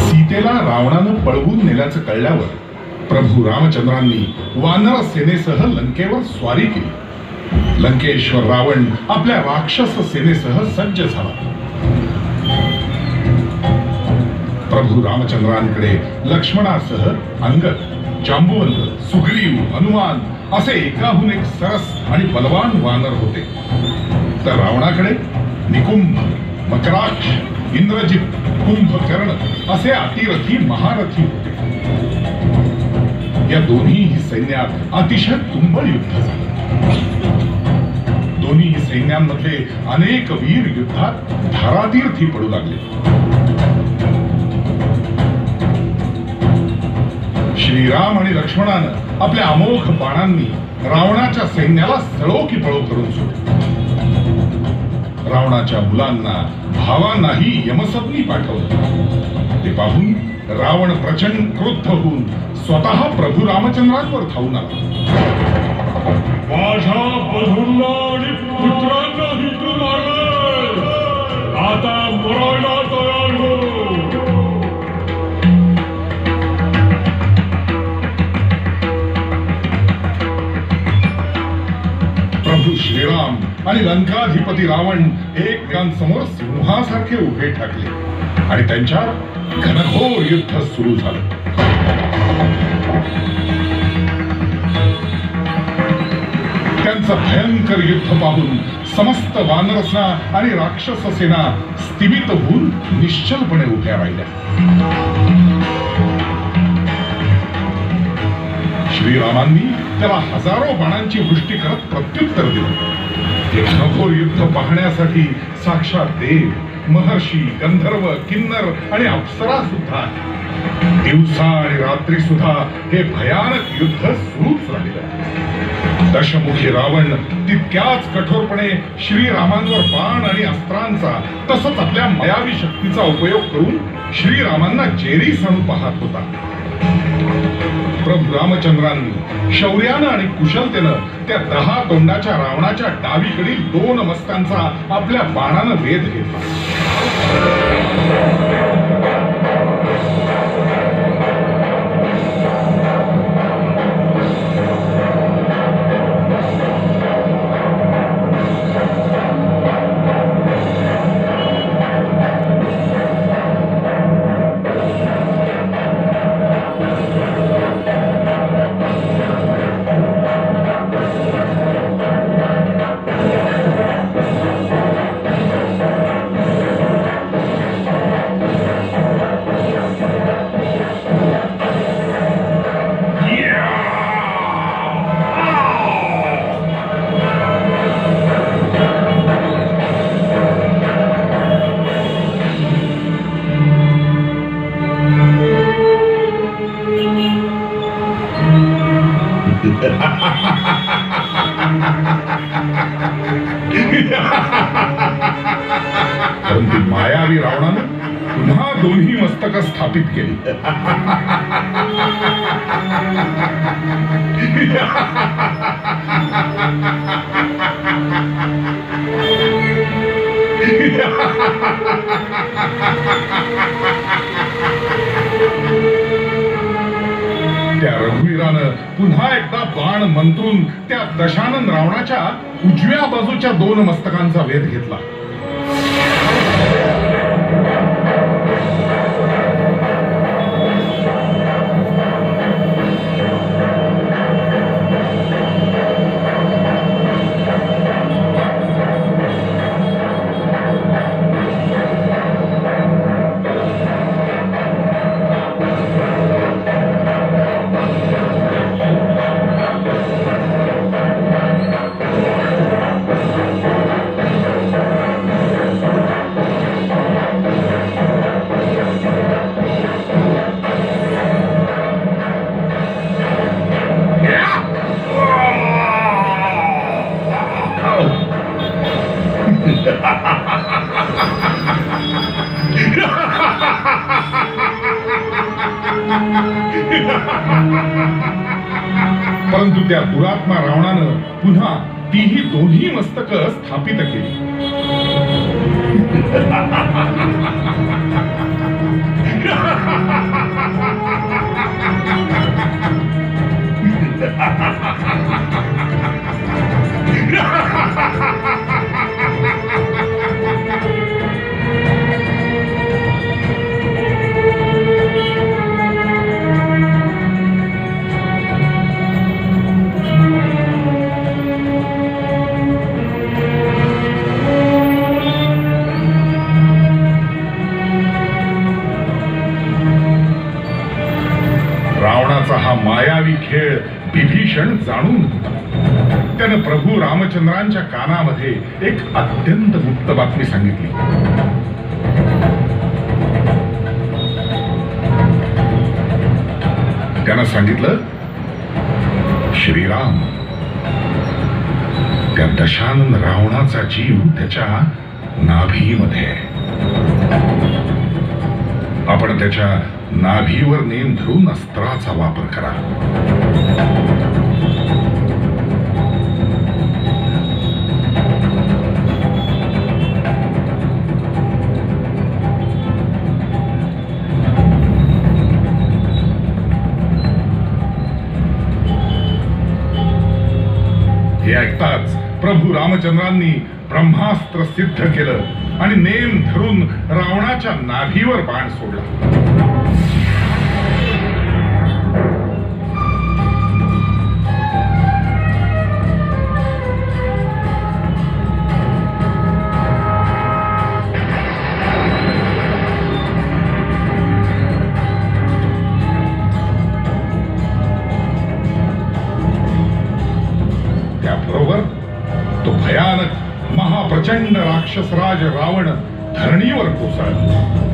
सीतेला रावणानं पळवून नेल्याचं कळल्यावर प्रभू रामचंद्रांनी वानर सेनेसह लंकेवर स्वारी केली. लंकेश्वर रावण आपल्या राक्षस सेनेसह सज्ज झाला. प्रभू रामचंद्रांकडे लक्ष्मणासह अंगद, जांबुवंत, सुग्रीव, हनुमान असे एकाहून एक सरस आणि बलवान वानर होते. तर रावणाकडे निकुंभ, मकराक्ष, इंद्रजित, कुंभकर्ण असे अतिरथी महारथी होते. या दोन्ही सैन्यात अतिशय तुंबळ युद्ध झालं. दोन्ही सैन्यांमध्ये अनेक वीर युद्धात धारातीर्थी पडू लागले. श्रीराम आणि लक्ष्मणानं आपल्या अमोघ बाणांनी रावणाच्या सैन्याला सळो की पळो करून सोडले. रावणाच्या मुलांना, भावांनाही यमसदनी पाठवलं. ते पाहून रावण प्रचंड क्रुद्ध होऊन स्वतः प्रभू रामचंद्रांवर धावून आला. माझ्या बंधूंना आणि पुत्रांनाही तू मारले, आता मरायला तयार हो. प्रभू श्रीराम आणि लंकाधिपती रावण एकमेकांसमोर सिंहासारखे उभे ठाकले आणि त्यांच्यात घनघोर युद्ध सुरू झालं. त्यांचं भयंकर युद्ध पाहून समस्त वानरसेना आणि राक्षस सेना स्तिमित होऊन निश्चलपणे उभ्या राहिल्या. श्रीरामांनी त्याला हजारो बाणांची वृष्टी करत प्रत्युत्तर दिलं. हे घनघोर युद्ध पाहण्यासाठी साक्षात देव, महर्षी, गंधर्व, किन्नर आणि अप्सरा सुद्धा, दिवसा आणि रात्री सुद्धा हे भयानक युद्ध सुरूच राहिलं. दशमुखी रावण तितक्याच कठोरपणे श्रीरामांवर बाण आणि अस्त्रांचा तसंच आपल्या मायावी शक्तीचा उपयोग करून श्रीरामांना जेरी सांडू पाहत होता. प्रभू रामचंद्रांनी शौर्यानं आणि कुशलतेनं त्या 10 तोंडाच्या रावणाच्या डावीकडील 2 मस्तकांचा आपल्या बाणानं वेध घेतला. परंतु मायावी रावणानं पुन्हा दोन्ही मस्तक स्थापित केली. त्या रघुवीरानं पुन्हा एकदा बाण मंत्रून त्या दशानन रावणाच्या उजव्या बाजूच्या 2 मस्तकांचा वेध घेतला. परंतु त्या दुरात्मा रावणानं पुन्हा तीही दोन्ही मस्तक स्थापित केली. मायावी खेळ विभीषण जाणून होता. त्यानं प्रभू रामचंद्रांच्या कानामध्ये एक अत्यंत गुप्त बातमी सांगितली. त्यानं सांगितलं, श्रीराम, त्या दशानन रावणाचा जीव त्याच्या नाभीमध्ये आहे. आपण त्याच्या नाभीवर नेम धरून अस्त्राचा वापर करा. हे ऐकताच प्रभू रामचंद्रांनी ब्रह्मास्त्र सिद्ध केलं आणि नेम धरून रावणाच्या नाभीवर बाण सोडला. त्याबरोबर तो भयानक महाप्रचंड राक्षसराज रावण धरणीवर कोसळला.